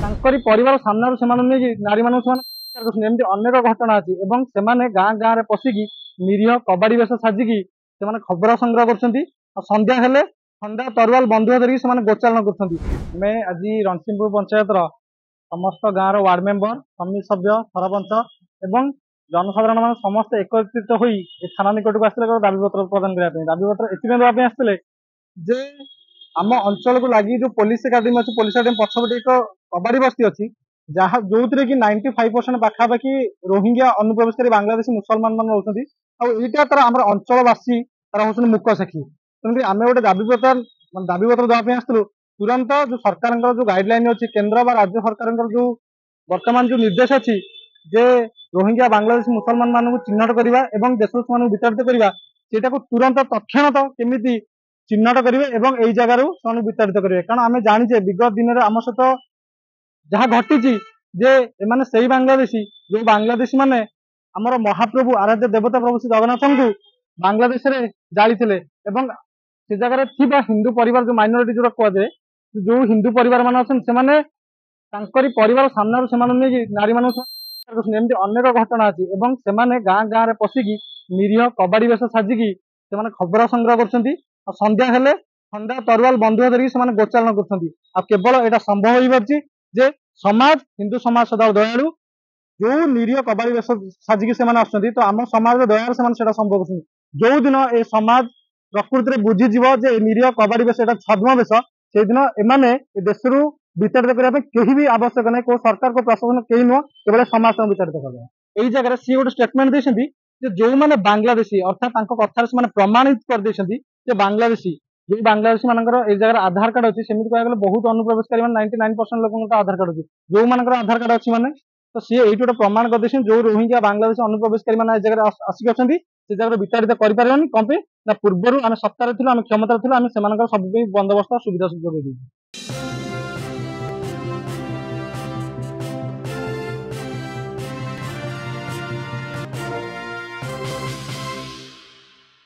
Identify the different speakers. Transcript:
Speaker 1: परिवार सामने नारी मान एमती अनेक घटना अच्छी से गाँ गाँव में पशिकी निरीह कबाड़ी बेश साजिकी से खबर संग्रह कर संध्या हेले खंडा तरवाल बंधुक धरिकी से गोचारण कर आज रणसिंहपुर पंचायत समस्त गाँव वार्ड मेंबर समिति सभ्य सरपंच एवं जनसाधारण मान समस्त एकत्रित हो थाना निकट को आसते दाबीपत्र प्रदान करने दाबीपत्र एवं आसते जे आम अंचल को लगी जो पुलिस एकाडेमी अच्छी पुलिस एकाडेमी पछपटे एक कबाड़ी बस्ती अच्छी जहाँ जो कि 95% पाखापाखि रोहिंग्या अनुप्रवेशकारी बांग्लादेशी मुसलमान मान रोचे आईटा तार आम अंचलवासी तार हूँ मुक साक्षी तेणुक आम गोटे दाबीपत्र देवाई आसलु तुरंत जो सरकार जो गाइडलाइन अच्छी केन्द्र राज्य सरकार जो वर्तमान जो निर्देश अच्छी जे रोहिंग्या बांग्लादेशी मुसलमान मान चिन्हट करवा और देश विताड़ित करवा से तुरंत तत्क्षणत केमी चिन्हट करेंगे और यही जगार विताड़ित करेंगे कारण आम जाचे विगत दिन में आम सहित जहाँ घटी जे एमाने सही बांग्लादेशी जो बांग्लादेशी माने आमर महाप्रभु आराध्य देवता प्रभु श्री जगन्नाथ को बांग्लादेश रे जाली से जगह थी हिंदू परिवार जो माइनोरिटी जो कहुए जो हिंदू परिवार मान अच्छे परिवार सामने नारी मान एमती अनेक घटना अच्छी से गाँ गाँव में पशिकी निरीह कबाड़ी बेश साजिकी से खबर संग्रह कर संध्या हेले खंडा तरवाल बंधुक धरिकी से गोचारण कर केवल यहाँ संभव हो पारे समाज हिंदू समाज सदा दयालु जो निरीह कबाड़ी बेश साजिकी से तो आम समाज दयार से संभव कर जो दिन ए समाज प्रकृति में बुझीज निरीह कबाड़ी बेश यहाँ छद्म बेश से दिन एमाने देश विताड़ित करने कहीं भी आवश्यक नहीं को सरकार को प्रशासन कहीं नुह केवल समाज विताड़ित कर यही जगह सी गोटे स्टेटमेंट देते जो मैंने बांग्लादेशी अर्थात कथार से प्रमाणित कर बांग्लादेशी जो बांग्लादेशी मानकर ए जगह आधार कार्ड अच्छी सेमती कह बहुत अनुप्रवेशकारी 99% लोक आधार कार्ड अच्छी जो मान आधार कार्ड अच्छी माने तो सी ये गोटे प्रमाण कर जो रोहिंग्या बांग्लादेश अनुप्रवेशकारी मैंने जगह आसिक अच्छा से जगह विताड़ित करें कौन पे पूर्वर आम सत्तार थी आम क्षमता थी आम सब बंदोबस्त सुविधा सुजोग